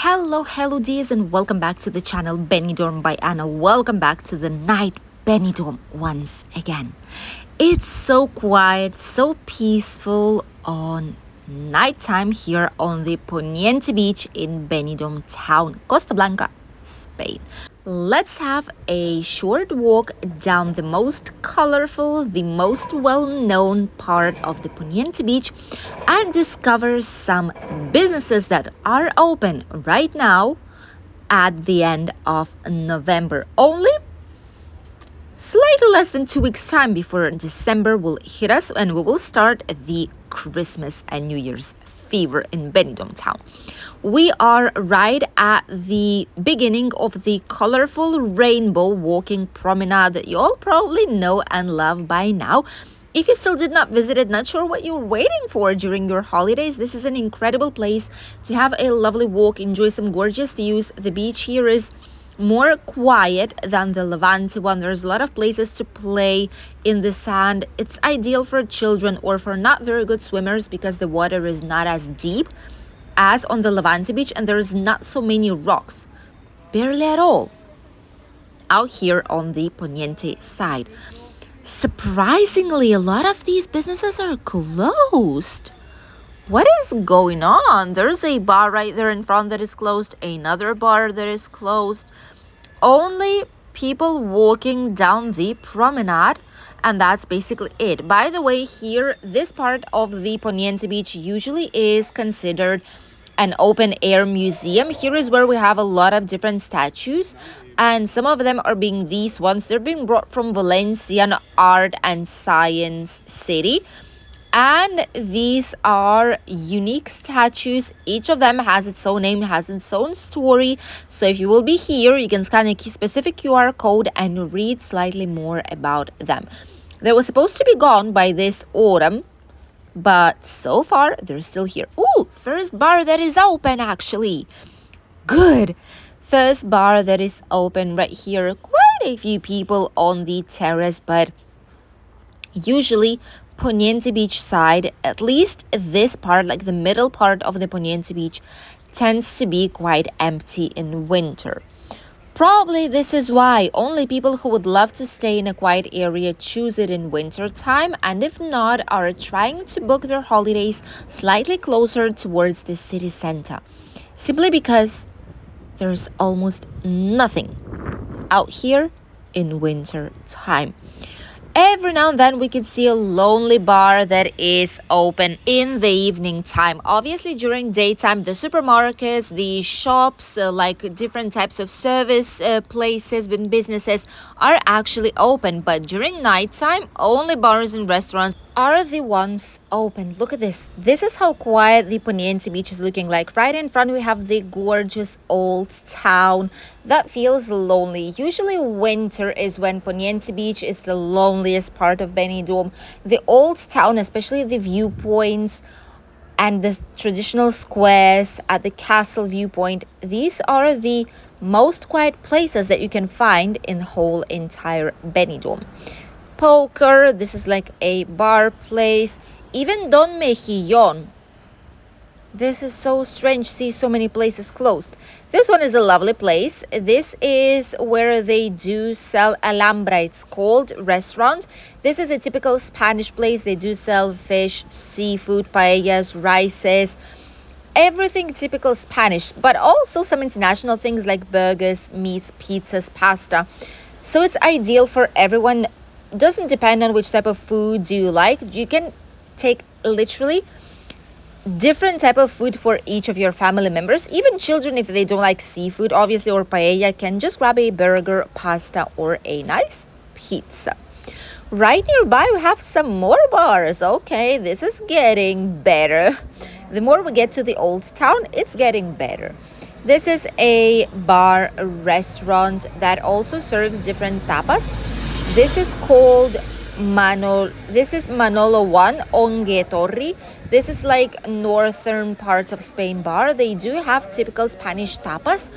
Hello dears, and welcome back to the channel Benidorm by Anna. Welcome back to the night Benidorm once again. It's so quiet, so peaceful on nighttime here on the Poniente Beach in Benidorm town, Costa Blanca, Spain. Let's have a short walk down the most colorful, the most well-known part of the Poniente Beach and discover some businesses that are open right now at the end of November. Only slightly less than 2 weeks time before December will hit us and we will start the Christmas and New Year's fever in Benidorm town. We are right at the beginning of the colorful rainbow walking promenade that you all probably know and love by now. If you still did not visit it, not sure what you're waiting for during your holidays, this is an incredible place to have a lovely walk, enjoy some gorgeous views. The beach here is more quiet than the Levante one. There's a lot of places to play in the sand. It's ideal for children or for not very good swimmers because the water is not as deep as on the Levante beach and there's not so many rocks, barely at all, out here on the Poniente side. Surprisingly, a lot of these businesses are closed. What is going on? There's a bar right there in front that is closed, another bar that is closed. Only people walking down the promenade, and that's basically it. By the way, here, this part of the Poniente Beach usually is considered an open air museum. Here is where we have a lot of different statues, and some of them are being these ones. They're being brought from Valencian art and science city. And these are unique statues. Each of them has its own name, has its own story. So if you will be here, you can scan a specific QR code and read slightly more about them. They were supposed to be gone by this autumn, but so far they're still here. Ooh, first bar that is open actually. Good. First bar that is open right here. Quite a few people on the terrace, but usually Poniente Beach side, at least this part, like the middle part of the Poniente Beach, tends to be quite empty in winter. Probably this is why only people who would love to stay in a quiet area choose it in winter time, and if not, are trying to book their holidays slightly closer towards the city center, simply because there's almost nothing out here in winter time. Every now and then we can see a lonely bar that is open in the evening time. Obviously during daytime, the supermarkets, the shops, like different types of service places and businesses are actually open. But during nighttime, only bars and restaurants are the ones open. Look at this. This is how quiet the Poniente Beach is looking like. Right in front we have the gorgeous old town that feels lonely. Usually winter is when Poniente Beach is the loneliest part of Benidorm. The old town, especially the viewpoints and the traditional squares at the castle viewpoint, these are the most quiet places that you can find in the whole entire Benidorm. Poker, this is like a bar place. Even Don Mejillon. This is so strange, see so many places closed. This one is a lovely place. This is where they do sell Alhambra. It's called restaurant. This is a typical Spanish place. They do sell fish, seafood, paellas, rices, everything typical Spanish, but also some international things like burgers, meats, pizzas, pasta. So it's ideal for everyone. Doesn't depend on which type of food do you like. You can take literally different type of food for each of your family members. Even children, if they don't like seafood obviously or paella, can just grab a burger, pasta, or a nice pizza. Right nearby we have some more bars. Okay, this is getting better. The more we get to the old town, it's getting better. This is a bar restaurant that also serves different tapas. This is called Manolo 1 Ongue. This is like northern parts of Spain bar. They do have typical Spanish tapas,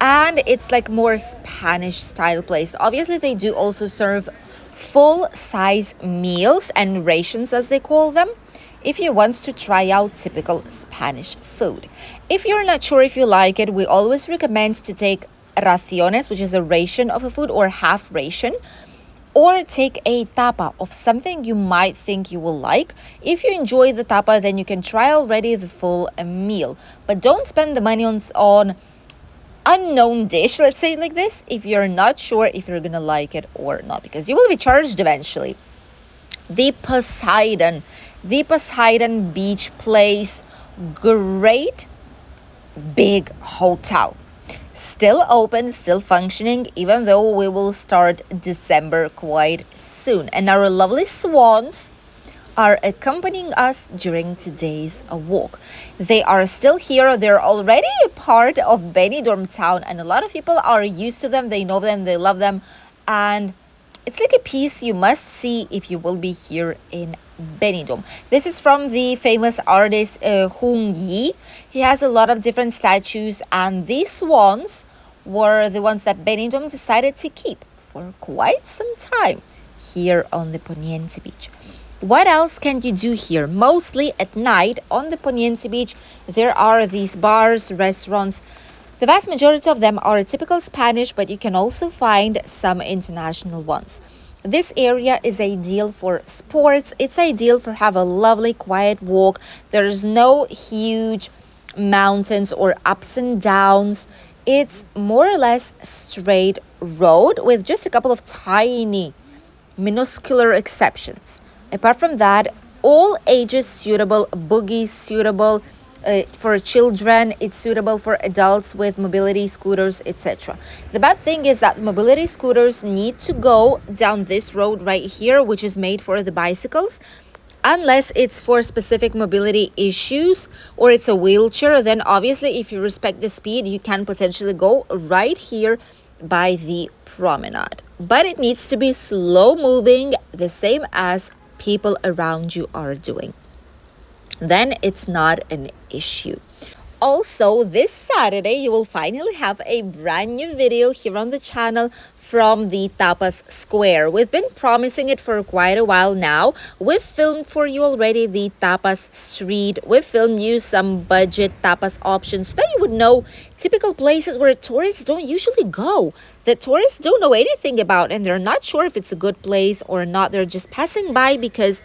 and it's like more Spanish style place. Obviously they do also serve full size meals and rations as they call them. if you want to try out typical Spanish food. If you're not sure if you like it, we always recommend to take raciones, which is a ration of a food or half ration, or take a tapa of something you might think you will like. If you enjoy the tapa, then you can try already the full meal. But don't spend the money on unknown dish, let's say it like this, if you're not sure if you're gonna like it or not, because you will be charged eventually. The Poseidon Beach Place, great big hotel. Still open, still functioning, even though we will start December quite soon. And our lovely swans are accompanying us during today's walk. They are still here. They're already a part of Benidorm town, and a lot of people are used to them. They know them, they love them, and it's like a piece you must see if you will be here in Benidorm. This is from the famous artist Hung Yi. He has a lot of different statues, and these swans were the ones that Benidorm decided to keep for quite some time here on the Poniente Beach. What else can you do here? Mostly at night on the Poniente Beach, there are these bars, restaurants. The vast majority of them are typical Spanish, but you can also find some international ones. This area is ideal for sports. It's ideal for have a lovely quiet walk. There's no huge mountains or ups and downs. It's more or less straight road with just a couple of tiny, minuscule exceptions. Apart from that, all ages suitable, boogies suitable, for children, it's suitable for adults with mobility scooters, etc. The bad thing is that mobility scooters need to go down this road right here, which is made for the bicycles. Unless it's for specific mobility issues or it's a wheelchair, then obviously if you respect the speed, you can potentially go right here by the promenade. But it needs to be slow moving, the same as people around you are doing. Then it's not an issue. Also, this Saturday, you will finally have a brand new video here on the channel from the Tapas Square. We've been promising it for quite a while now. We've filmed for you already the Tapas Street. We've filmed you some budget tapas options so that you would know typical places where tourists don't usually go, that tourists don't know anything about, and they're not sure if it's a good place or not. They're just passing by because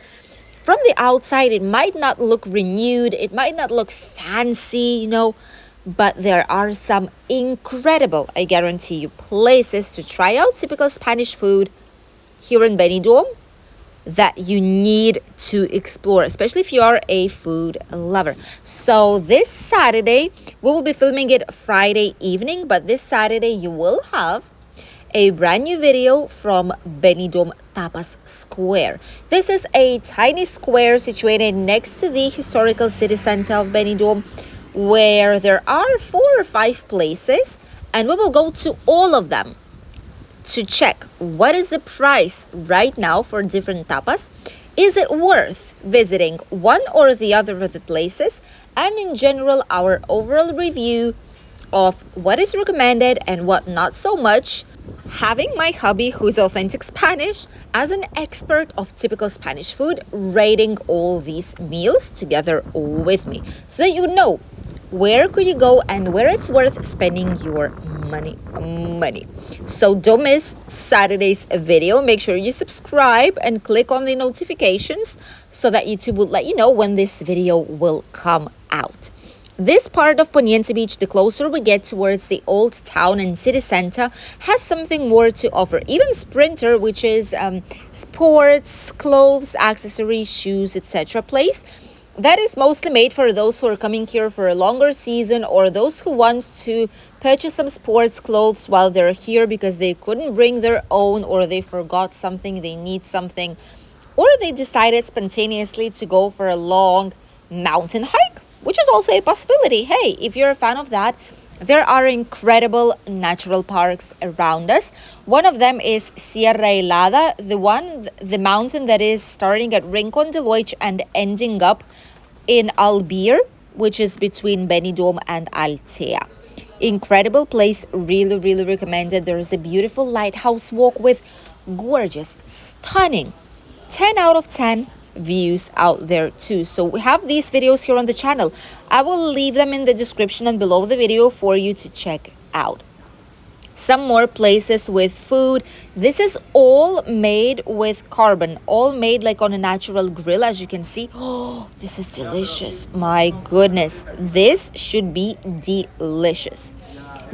from the outside, it might not look renewed, it might not look fancy, but there are some incredible, I guarantee you, places to try out typical Spanish food here in Benidorm that you need to explore, especially if you are a food lover. So this Saturday, we will be filming it Friday evening, but this Saturday you will have a brand new video from Benidorm Tapas Square. This is a tiny square situated next to the historical city center of Benidorm, where there are 4 or 5 places, and we will go to all of them to check what is the price right now for different tapas. Is it worth visiting one or the other of the places? And in general, our overall review of what is recommended and what not so much, having my hubby, who's authentic Spanish, as an expert of typical Spanish food, rating all these meals together with me, so that you know where could you go and where it's worth spending your money. So don't miss Saturday's video. Make sure you subscribe and click on the notifications so that YouTube will let you know when this video will come out. This part of Poniente Beach, the closer we get towards the old town and city center, has something more to offer. Even Sprinter, which is sports, clothes, accessories, shoes, etc. place, that is mostly made for those who are coming here for a longer season, or those who want to purchase some sports clothes while they're here because they couldn't bring their own, or they forgot something, they need something, or they decided spontaneously to go for a long mountain hike, which is also a possibility. Hey, if you're a fan of that, there are incredible natural parks around us. One of them is Sierra Helada, the mountain that is starting at Rincon de Loich and ending up in Albir, which is between Benidorm and Altea. Incredible place, really, really recommended. There is a beautiful lighthouse walk with gorgeous, stunning 10 out of 10 views out there too. So we have these videos here on the channel. I will leave them in the description and below the video for you to check out. Some more places with food. This is all made with carbon, all made like on a natural grill, as you can see. Oh, this is delicious. My goodness, this should be delicious.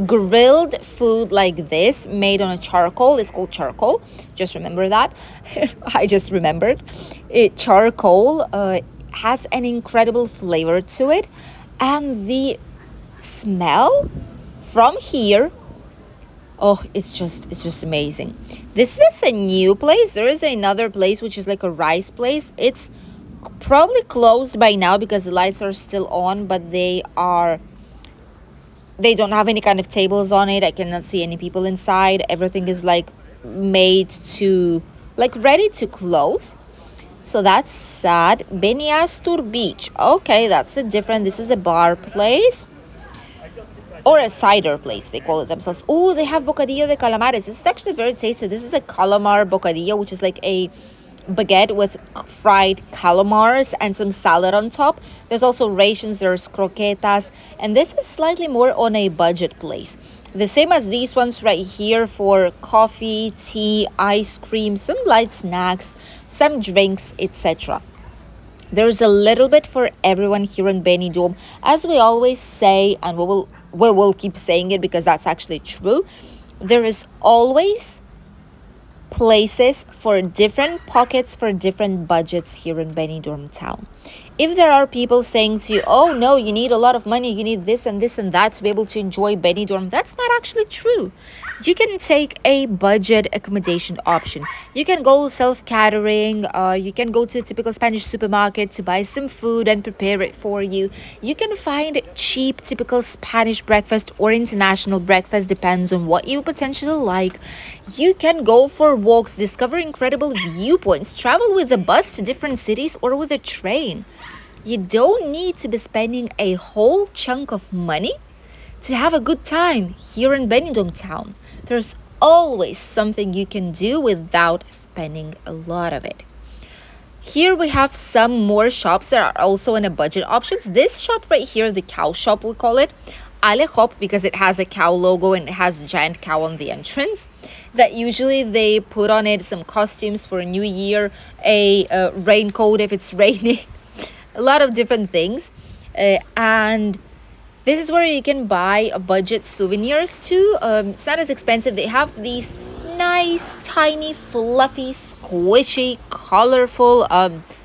Grilled food like this made on a charcoal. It's called charcoal, just remember that. I just remembered it. Charcoal has an incredible flavor to it, and the smell from here, oh, it's just amazing. This is a new place. There is another place which is like a rice place. It's probably closed by now because the lights are still on, but they don't have any kind of tables on it. I cannot see any people inside. Everything is like made to, like, ready to close. So that's sad. Benidorm Beach. Okay, that's a different. This is a bar place. Or a cider place, they call it themselves. Oh, they have bocadillo de calamares. This is actually very tasty. This is a calamar bocadillo, which is like a baguette with fried calamars and some salad on top. There's also rations, there's croquetas, and this is slightly more on a budget place. The same as these ones right here for coffee, tea, ice cream, some light snacks, some drinks, etc. There's a little bit for everyone here in Benidorm. As we always say, and we will keep saying it because that's actually true, there is always places for different pockets, for different budgets here in Benidorm town. If there are people saying to you, oh no, you need a lot of money, you need this and this and that to be able to enjoy Benidorm, that's not actually true. You can take a budget accommodation option. You can go self-catering. You can go to a typical Spanish supermarket to buy some food and prepare it for you. You can find cheap typical Spanish breakfast or international breakfast, depends on what you potentially like. You can go for walks, discover incredible viewpoints, travel with a bus to different cities or with a train. You don't need to be spending a whole chunk of money to have a good time here in Benidorm town. There's always something you can do without spending a lot of it. Here we have some more shops that are also in a budget options. This shop right here, the cow shop we call it, Alop, because it has a cow logo and it has a giant cow on the entrance. That usually they put on it some costumes for a new year, a raincoat if it's raining, a lot of different things. And this is where you can buy budget souvenirs too. It's not as expensive. They have these nice, tiny, fluffy, squishy, colorful,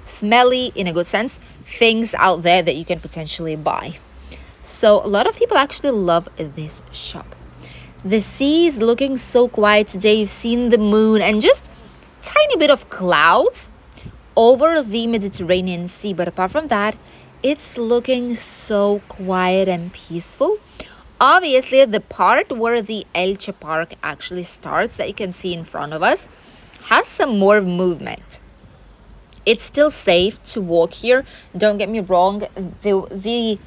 smelly, in a good sense, things out there that you can potentially buy. So a lot of people actually love this shop. The sea is looking so quiet today. You've seen the moon and just tiny bit of clouds over the Mediterranean Sea. But apart from that, it's looking so quiet and peaceful. Obviously, the part where the Elche Park actually starts, that you can see in front of us, has some more movement. It's still safe to walk here. Don't get me wrong. The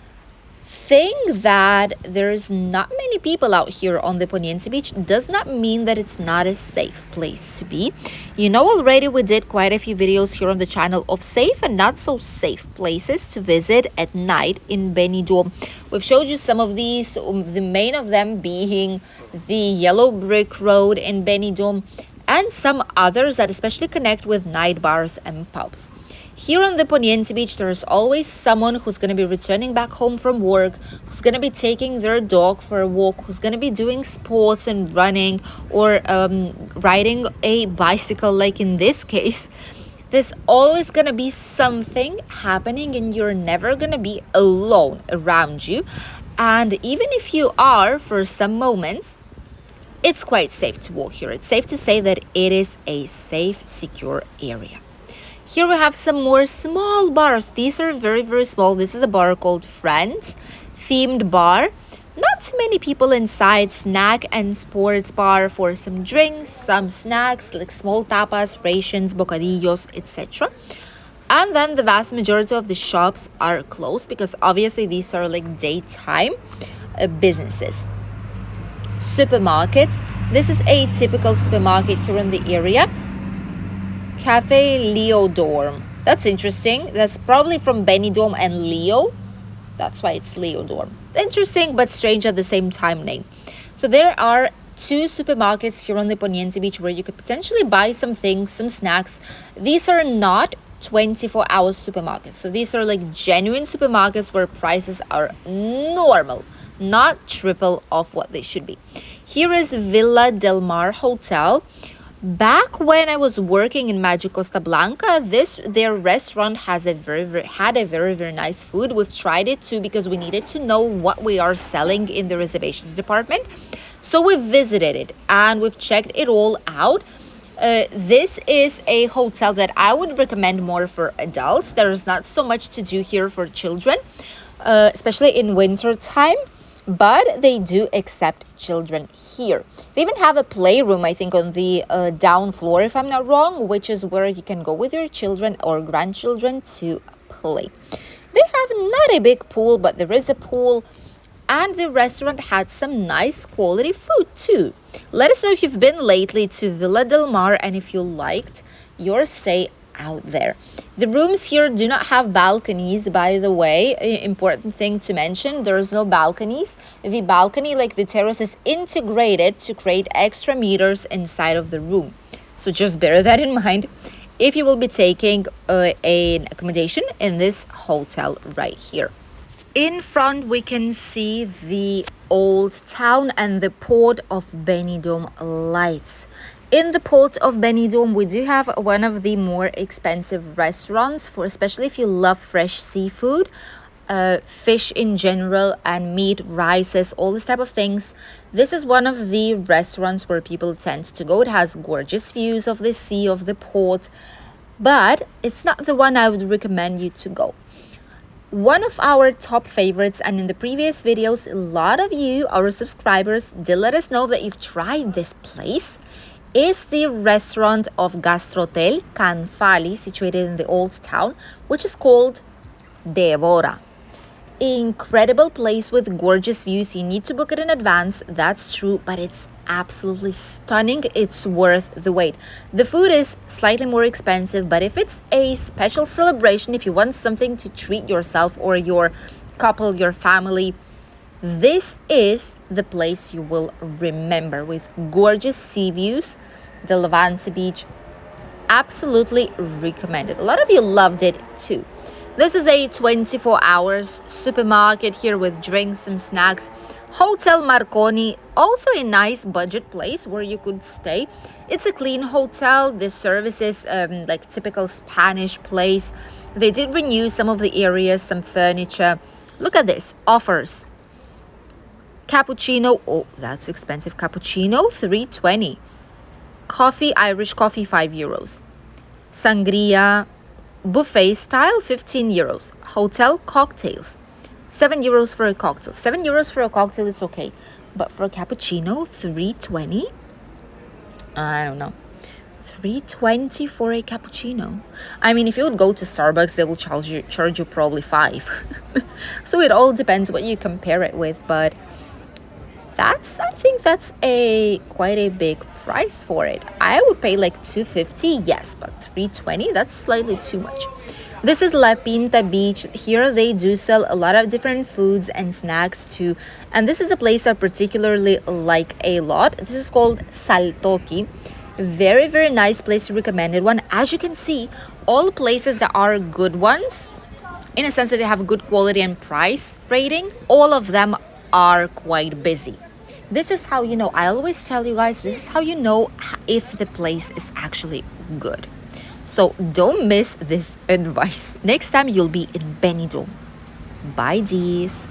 thing that there's not many people out here on the Poniente Beach does not mean that it's not a safe place to be. You know, already we did quite a few videos here on the channel of safe and not so safe places to visit at night in Benidorm. We've showed you some of these, the main of them being the Yellow Brick Road in Benidorm, and some others that especially connect with night bars and pubs. Here on the Poniente Beach, there's always someone who's going to be returning back home from work, who's going to be taking their dog for a walk, who's going to be doing sports and running or riding a bicycle, like in this case. There's always going to be something happening and you're never going to be alone around you. And even if you are for some moments, it's quite safe to walk here. It's safe to say that it is a safe, secure area. Here we have some more small bars. These are very, very small. This is a bar called Friends, themed bar. Not too many people inside. Snack and sports bar for some drinks, some snacks, like small tapas, rations, bocadillos, etc. And then the vast majority of the shops are closed because obviously these are like daytime businesses. Supermarkets. This is a typical supermarket here in the area. Cafe Leodorm. That's interesting. That's probably from Benidorm and Leo. That's why it's Leo Dorm. Interesting but strange at the same time name. So there are two supermarkets here on the Poniente Beach where you could potentially buy some things, some snacks. These are not 24-hour supermarkets. So these are like genuine supermarkets where prices are normal, not triple of what they should be. Here is Villa Del Mar Hotel. Back when I was working in Magic Costa Blanca, their restaurant had a very nice food. We've tried it too because we needed to know what we are selling in the reservations department. So we visited it and we've checked it all out. This is a hotel that I would recommend more for adults. There's not so much to do here for children, especially in winter time. But they do accept children here. They even have a playroom, I think, on the down floor, if I'm not wrong, which is where you can go with your children or grandchildren to play. They have not a big pool, but there is a pool. And the restaurant had some nice quality food too. Let us know if you've been lately to Villa Del Mar and if you liked your stay out there. The rooms here do not have balconies, by the way. Important thing to mention, there's no balconies. The balcony, like the terrace, is integrated to create extra meters inside of the room. So just bear that in mind if you will be taking an accommodation in this hotel right here. In front, we can see the old town and the port of Benidorm lights. In the port of Benidorm, we do have one of the more expensive restaurants, for especially if you love fresh seafood, fish in general, and meat, rices, all this type of things. This is one of the restaurants where people tend to go. It has gorgeous views of the sea, of the port, but it's not the one I would recommend you to go. One of our top favorites, and in the previous videos, a lot of you, our subscribers, did let us know that you've tried this place, is the restaurant of Gastel Canali, situated in the old town, which is called Devora. Incredible place with gorgeous views. You need to book it in advance, that's true, but it's absolutely stunning. It's worth the wait. The food is slightly more expensive, but if it's a special celebration, if you want something to treat yourself or your couple, your family, this is the place you will remember, with gorgeous sea views, the Levante beach. Absolutely recommended. A lot of you loved it too. This is a 24 hours supermarket here with drinks and snacks. Hotel Marconi, also a nice budget place where you could stay. It's a clean hotel. The service is like typical Spanish place. They did renew some of the areas, some furniture. Look at this, offers. Cappuccino, oh, that's expensive. Cappuccino, $3.20. Coffee, Irish coffee, €5. Sangria, buffet style, €15. Hotel cocktails, €7 for a cocktail. €7 for a cocktail is okay, but for a cappuccino, $3.20. I don't know. $3.20 for a cappuccino. I mean, if you would go to Starbucks, they will charge you probably $5. So it all depends what you compare it with, but I think that's quite a big price for it. I would pay like $2.50, yes, but $3.20, that's slightly too much. This is La Pinta Beach. Here they do sell a lot of different foods and snacks too. And this is a place I particularly like a lot. This is called Saltoki. Very nice place, recommended one. As you can see, all places that are good ones, in a sense that they have good quality and price rating, all of them are quite busy. This is how you know. I always tell you guys, this is how you know if the place is actually good. So don't miss this advice. Next time you'll be in Benidorm. Bye, Dees.